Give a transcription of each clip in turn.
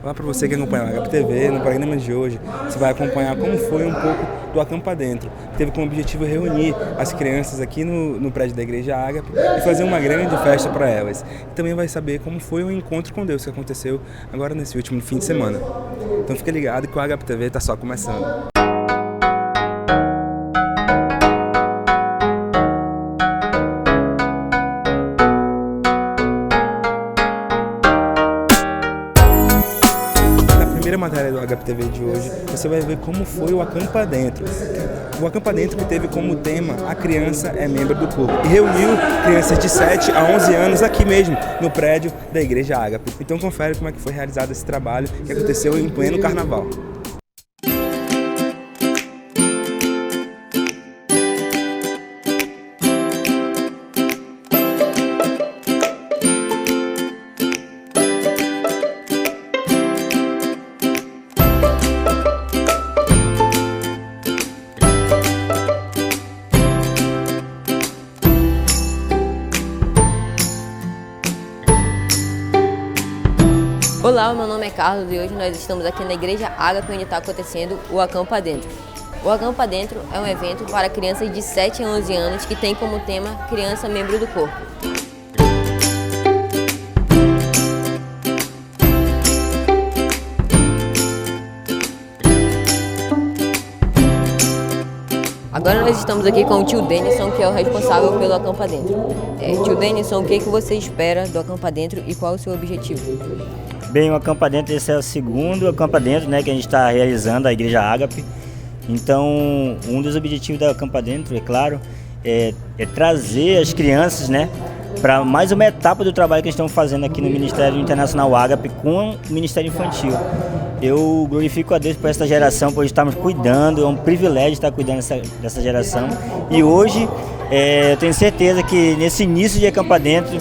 Olá para você que acompanha o HPTV. No programa de hoje você vai acompanhar como foi um pouco do Acampa Dentro. Teve como objetivo reunir as crianças aqui no prédio da Igreja Ágape e fazer uma grande festa para elas. E também vai saber como foi o encontro com Deus que aconteceu agora nesse último fim de semana. Então fica ligado que o HPTV está só começando. Na matéria do HPTV de hoje, você vai ver como foi o Acampa Dentro. O Acampa Dentro que teve como tema A Criança é Membro do Corpo e reuniu crianças de 7 a 11 anos aqui mesmo, no prédio da Igreja Ágape. Então confere como é que foi realizado esse trabalho que aconteceu em pleno carnaval. Olá, meu nome é Carlos e hoje nós estamos aqui na Igreja Ágape, onde está acontecendo o Acampa Dentro. O Acampa Dentro é um evento para crianças de 7 a 11 anos que tem como tema Criança Membro do Corpo. Agora nós estamos aqui com o tio Denison, que é o responsável pelo Acampa Dentro. Tio Denison, o que você espera do Acampa Dentro e qual é o seu objetivo? Bem, o Acampa Dentro, esse é o segundo Acampa Dentro, né, que a gente está realizando, a Igreja Ágape. Então, um dos objetivos da Acampa Dentro, é claro, é trazer as crianças, né, para mais uma etapa do trabalho que estamos fazendo aqui no Ministério Internacional Ágape com o Ministério Infantil. Eu glorifico a Deus por essa geração, por estarmos cuidando, é um privilégio estar cuidando dessa geração. E hoje, eu tenho certeza que nesse início de Acampa Dentro,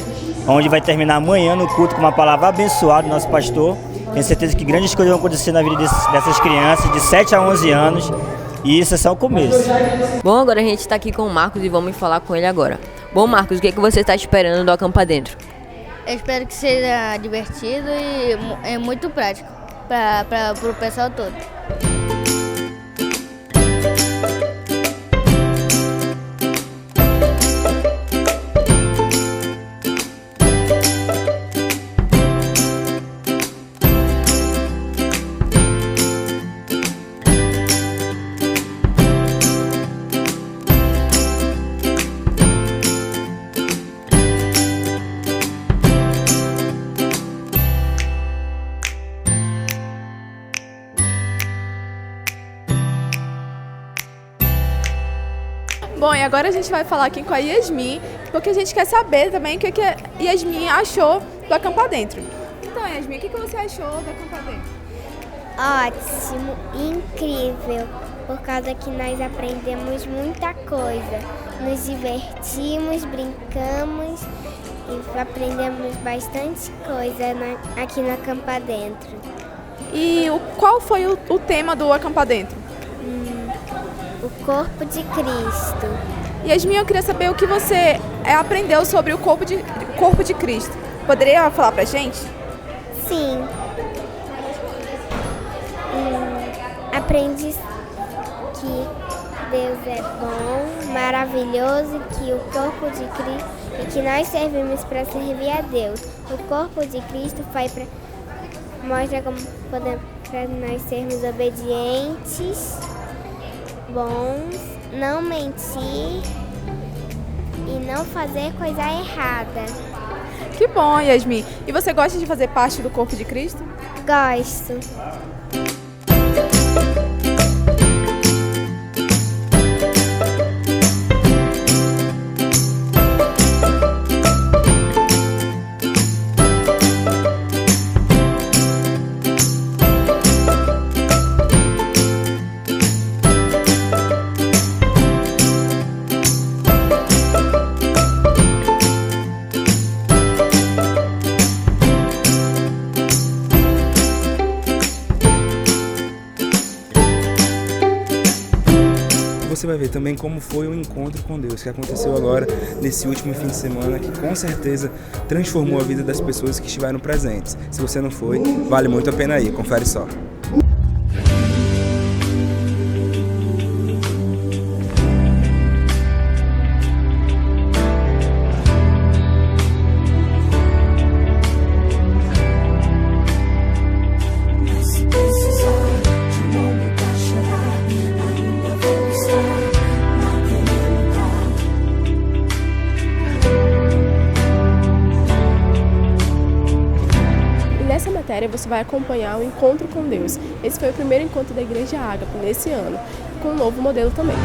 onde vai terminar amanhã no culto com uma palavra abençoada do nosso pastor, tenho certeza que grandes coisas vão acontecer na vida dessas crianças de 7 a 11 anos, e isso é só o começo. Bom, agora a gente está aqui com o Marcos e vamos falar com ele agora. Bom, Marcos, o que você está esperando do Acampa Dentro? Eu espero que seja divertido e é muito prático para o pessoal todo. Bom, e agora a gente vai falar aqui com a Yasmin, porque a gente quer saber também o que a Yasmin achou do Acampa Dentro. Então, Yasmin, o que você achou do Acampa Dentro? Ótimo, incrível, por causa que nós aprendemos muita coisa. Nos divertimos, brincamos e aprendemos bastante coisa aqui no Acampa Dentro. E qual foi o tema do Acampa Dentro? O corpo de Cristo. Yasmin, eu queria saber o que você aprendeu sobre o corpo de Cristo. Poderia falar pra gente? Sim. Aprendi que Deus é bom, maravilhoso, que o corpo de Cristo e que nós servimos para servir a Deus. O corpo de Cristo mostra como podemos para nós sermos obedientes, bons, não mentir e não fazer coisa errada. Que bom, Yasmin. E você gosta de fazer parte do corpo de Cristo? Gosto. você vai ver também como foi o encontro com Deus que aconteceu agora nesse último fim de semana, que com certeza transformou a vida das pessoas que estiveram presentes. Se você não foi, vale muito a pena ir, confere só. Nessa matéria você vai acompanhar o encontro com Deus. Esse foi o primeiro encontro da Igreja Ágape nesse ano, com um novo modelo também.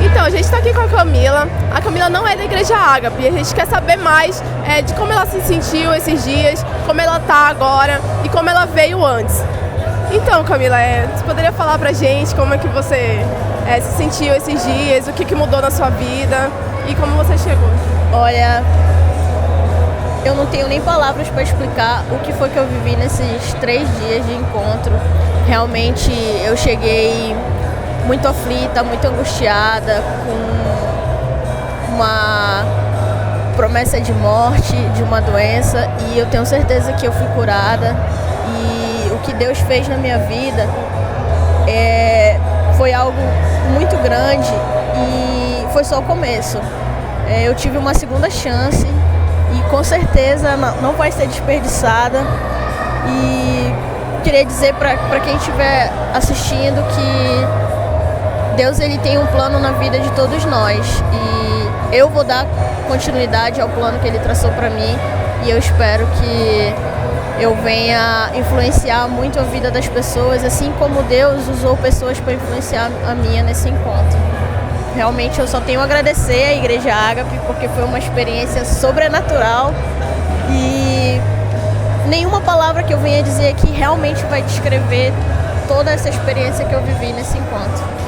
Então, a gente está aqui com a Camila. A Camila não é da Igreja Ágape. A gente quer saber mais de como ela se sentiu esses dias, como ela está agora e como ela veio antes. Então, Camila, você poderia falar pra gente como é que você se sentiu esses dias, o que mudou na sua vida e como você chegou? Olha, eu não tenho nem palavras para explicar o que foi que eu vivi nesses 3 dias de encontro. Realmente eu cheguei muito aflita, muito angustiada, com uma promessa de morte, de uma doença, e eu tenho certeza que eu fui curada, e o que Deus fez na minha vida foi algo muito grande e foi só o começo. Eu tive uma segunda chance e com certeza não vai ser desperdiçada, e queria dizer para quem estiver assistindo que Deus ele tem um plano na vida de todos nós e eu vou dar continuidade ao plano que Ele traçou para mim, e eu espero que eu venha influenciar muito a vida das pessoas, assim como Deus usou pessoas para influenciar a minha nesse encontro. Realmente eu só tenho a agradecer à Igreja Ágape, porque foi uma experiência sobrenatural e nenhuma palavra que eu venha dizer aqui realmente vai descrever toda essa experiência que eu vivi nesse encontro.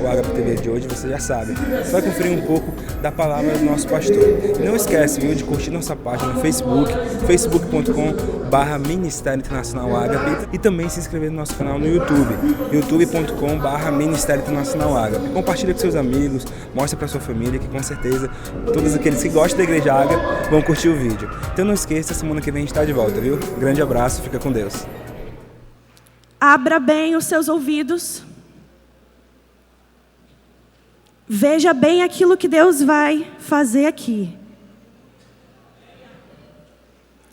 O Ágape TV de hoje, você já sabe, você vai conferir um pouco da palavra do nosso pastor. E não esquece, viu, de curtir nossa página no Facebook, facebook.com/Ministério Internacional Ágape, e também se inscrever no nosso canal no YouTube, youtube.com/Ministério Internacional Ágape. Compartilha com seus amigos, mostra para sua família, que com certeza todos aqueles que gostam da Igreja Ágape vão curtir o vídeo. Então não esqueça, semana que vem a gente está de volta, viu? Grande abraço, fica com Deus. Abra bem os seus ouvidos. Veja bem aquilo que Deus vai fazer aqui.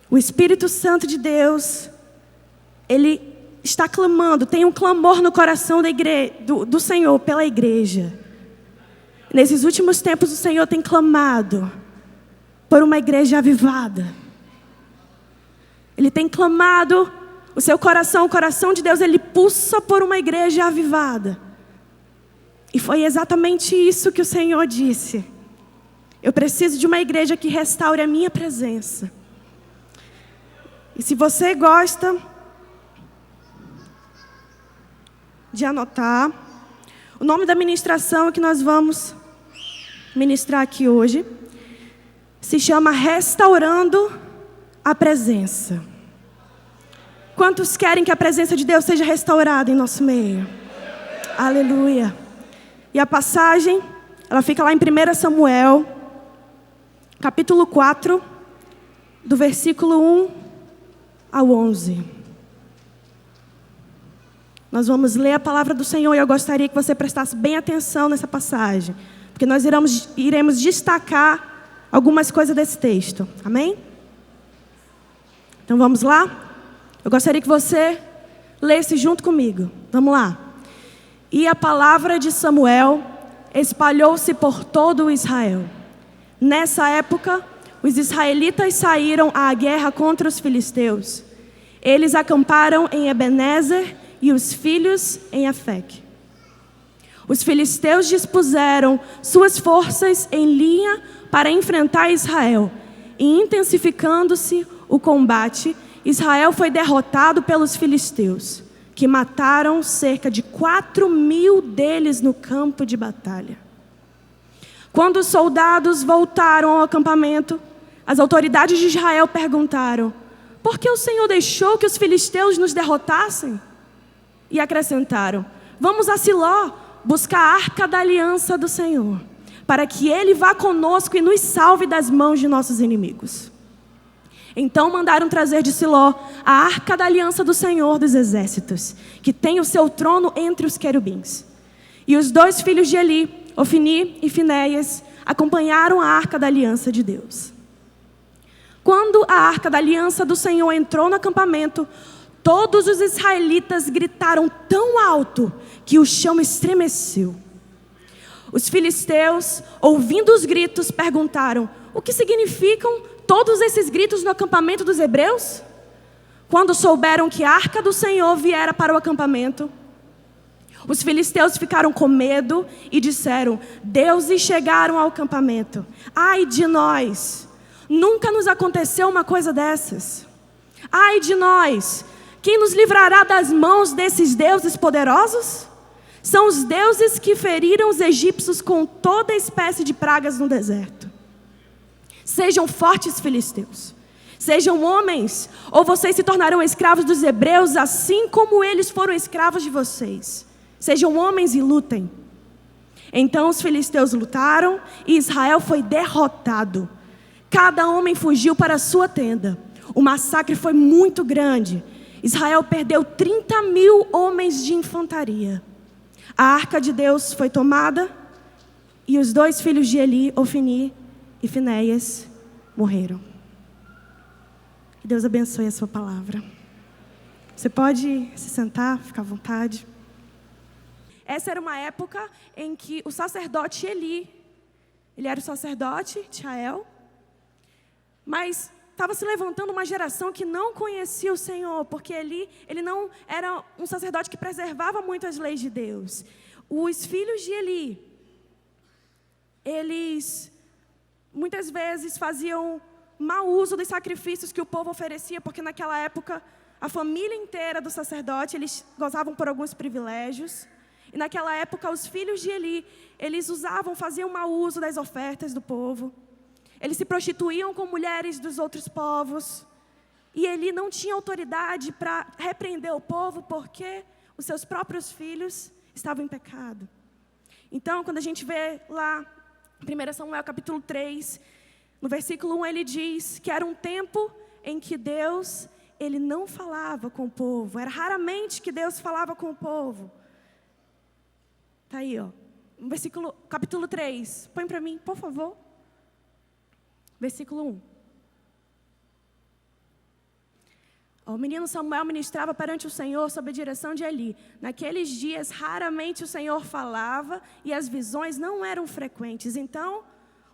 O Espírito Santo de Deus, Ele está clamando, tem um clamor no coração do Senhor pela igreja. Nesses últimos tempos o Senhor tem clamado por uma igreja avivada. Ele tem clamado, o seu coração, o coração de Deus, Ele pulsa por uma igreja avivada. E foi exatamente isso que o Senhor disse. Eu preciso de uma igreja que restaure a minha presença. E se você gosta de anotar, o nome da ministração que nós vamos ministrar aqui hoje se chama Restaurando a Presença. Quantos querem que a presença de Deus seja restaurada em nosso meio? Aleluia. E a passagem, ela fica lá em 1 Samuel, capítulo 4, do versículo 1 ao 11. Nós vamos ler a palavra do Senhor e eu gostaria que você prestasse bem atenção nessa passagem, porque nós iremos destacar algumas coisas desse texto. Amém? Então vamos lá? Eu gostaria que você lesse junto comigo. Vamos lá. E a palavra de Samuel espalhou-se por todo o Israel. Nessa época, os israelitas saíram à guerra contra os filisteus. Eles acamparam em Ebenezer e os filhos em Afec. Os filisteus dispuseram suas forças em linha para enfrentar Israel. E intensificando-se o combate, Israel foi derrotado pelos filisteus, que mataram cerca de 4.000 deles no campo de batalha. Quando os soldados voltaram ao acampamento, as autoridades de Israel perguntaram: por que o Senhor deixou que os filisteus nos derrotassem? E acrescentaram: vamos a Siló buscar a arca da aliança do Senhor, para que ele vá conosco e nos salve das mãos de nossos inimigos. Então mandaram trazer de Siló a arca da aliança do Senhor dos exércitos, que tem o seu trono entre os querubins. E os 2 filhos de Eli, Ofni e Finéias, acompanharam a arca da aliança de Deus. Quando a arca da aliança do Senhor entrou no acampamento, todos os israelitas gritaram tão alto que o chão estremeceu. Os filisteus, ouvindo os gritos, perguntaram: o que significam todos esses gritos no acampamento dos hebreus? Quando souberam que a arca do Senhor viera para o acampamento, os filisteus ficaram com medo e disseram: deuses chegaram ao acampamento. Ai de nós! Nunca nos aconteceu uma coisa dessas. Ai de nós! Quem nos livrará das mãos desses deuses poderosos? São os deuses que feriram os egípcios com toda espécie de pragas no deserto. Sejam fortes, filisteus. Sejam homens, ou vocês se tornarão escravos dos hebreus, assim como eles foram escravos de vocês. Sejam homens e lutem. Então os filisteus lutaram e Israel foi derrotado. Cada homem fugiu para a sua tenda. O massacre foi muito grande. Israel perdeu 30.000 homens de infantaria. A arca de Deus foi tomada e os 2 filhos de Eli, Ofni e Finéias, morreram. Que Deus abençoe a sua palavra. Você pode se sentar, ficar à vontade. Essa era uma época em que o sacerdote Eli, ele era o sacerdote de Israel, mas estava se levantando uma geração que não conhecia o Senhor, porque ele não era um sacerdote que preservava muito as leis de Deus. Os filhos de Eli, eles muitas vezes faziam mau uso dos sacrifícios que o povo oferecia, porque naquela época a família inteira do sacerdote, eles gozavam por alguns privilégios. E naquela época os filhos de Eli, eles faziam mau uso das ofertas do povo. Eles se prostituíam com mulheres dos outros povos. E Eli não tinha autoridade para repreender o povo porque os seus próprios filhos estavam em pecado. Então, quando a gente vê lá, 1 Samuel capítulo 3, no versículo 1, ele diz que era um tempo em que Deus, ele não falava com o povo. Era raramente que Deus falava com o povo. Está aí, ó. Capítulo 3. Põe para mim, por favor. Versículo 1. O menino Samuel ministrava perante o Senhor sob a direção de Eli. Naqueles dias, raramente o Senhor falava e as visões não eram frequentes. Então,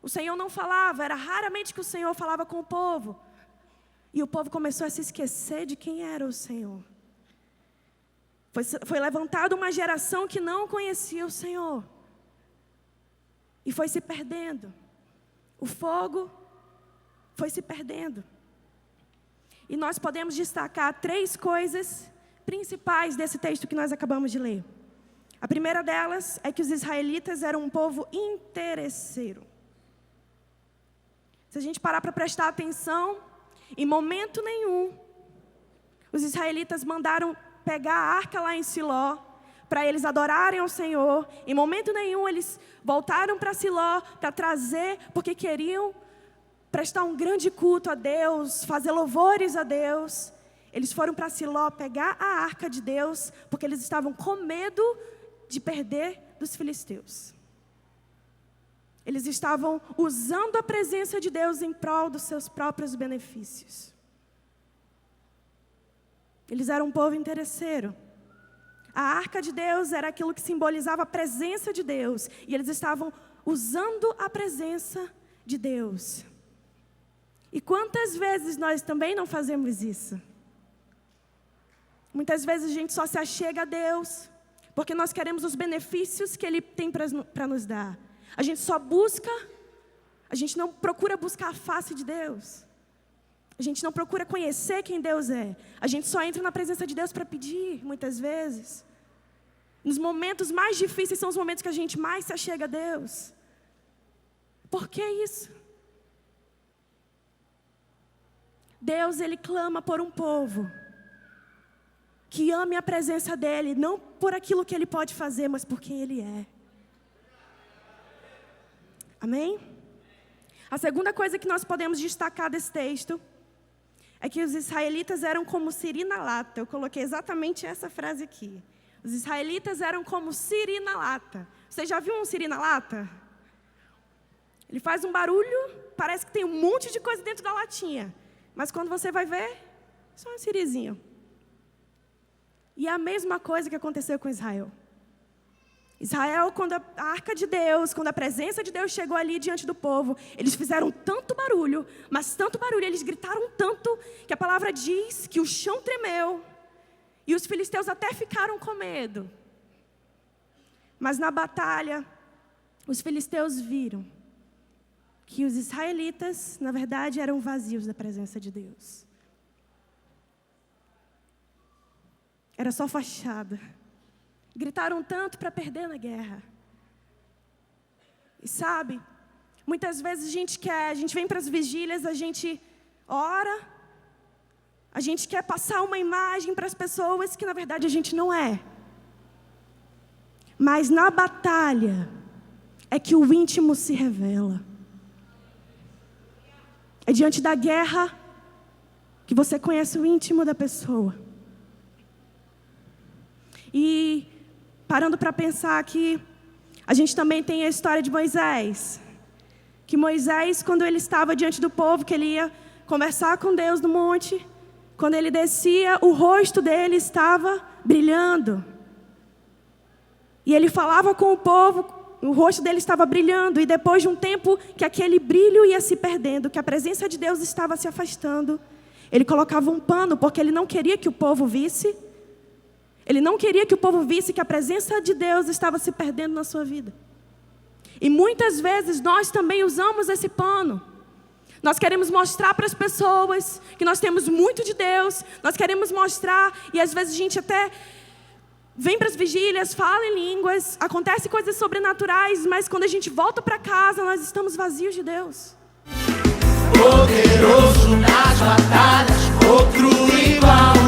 o Senhor não falava, era raramente que o Senhor falava com o povo. E o povo começou a se esquecer de quem era o Senhor. Foi levantada uma geração que não conhecia o Senhor. E foi se perdendo. O fogo foi se perdendo. E nós podemos destacar 3 coisas principais desse texto que nós acabamos de ler. A primeira delas é que os israelitas eram um povo interesseiro. Se a gente parar para prestar atenção, em momento nenhum, os israelitas mandaram pegar a arca lá em Siló, para eles adorarem ao Senhor. Em momento nenhum eles voltaram para Siló, para trazer, porque queriam prestar um grande culto a Deus, fazer louvores a Deus. Eles foram para Siló pegar a arca de Deus, porque eles estavam com medo de perder dos filisteus. Eles estavam usando a presença de Deus em prol dos seus próprios benefícios. Eles eram um povo interesseiro. A arca de Deus era aquilo que simbolizava a presença de Deus. E eles estavam usando a presença de Deus. E quantas vezes nós também não fazemos isso? Muitas vezes a gente só se achega a Deus porque nós queremos os benefícios que Ele tem para nos dar. A gente só busca, a gente não procura buscar a face de Deus. A gente não procura conhecer quem Deus é. A gente só entra na presença de Deus para pedir, muitas vezes. Nos momentos mais difíceis são os momentos que a gente mais se achega a Deus. Por que isso? Deus, Ele clama por um povo que ame a presença dEle, não por aquilo que Ele pode fazer, mas por quem Ele é. Amém? A segunda coisa que nós podemos destacar desse texto é que os israelitas eram como siri na lata. Eu coloquei exatamente essa frase aqui. Os israelitas eram como siri na lata. Você já viu um siri na lata? Ele faz um barulho, parece que tem um monte de coisa dentro da latinha. Mas quando você vai ver, só um sirizinho. E é a mesma coisa que aconteceu com Israel. Israel, quando a arca de Deus, quando a presença de Deus chegou ali diante do povo, eles fizeram tanto barulho, mas tanto barulho, eles gritaram tanto, que a palavra diz que o chão tremeu, e os filisteus até ficaram com medo. Mas na batalha, os filisteus viram que os israelitas, na verdade, eram vazios da presença de Deus. Era só fachada. Gritaram tanto para perder na guerra. E sabe, muitas vezes a gente vem para as vigílias, a gente ora, a gente quer passar uma imagem para as pessoas que na verdade a gente não é. Mas na batalha é que o íntimo se revela. É diante da guerra que você conhece o íntimo da pessoa. E parando para pensar aqui, a gente também tem a história de Moisés. Que Moisés, quando ele estava diante do povo, que ele ia conversar com Deus no monte, quando ele descia, o rosto dele estava brilhando. E ele falava com o povo, o rosto dele estava brilhando. E depois de um tempo que aquele brilho ia se perdendo, que a presença de Deus estava se afastando, ele colocava um pano, porque ele não queria que o povo visse. Ele não queria que o povo visse que a presença de Deus estava se perdendo na sua vida. E muitas vezes nós também usamos esse pano. Nós queremos mostrar para as pessoas que nós temos muito de Deus. Nós queremos mostrar, e às vezes a gente até vem para as vigílias, fala em línguas, acontece coisas sobrenaturais, mas quando a gente volta para casa, nós estamos vazios de Deus. Poderoso nas batalhas, outro igual.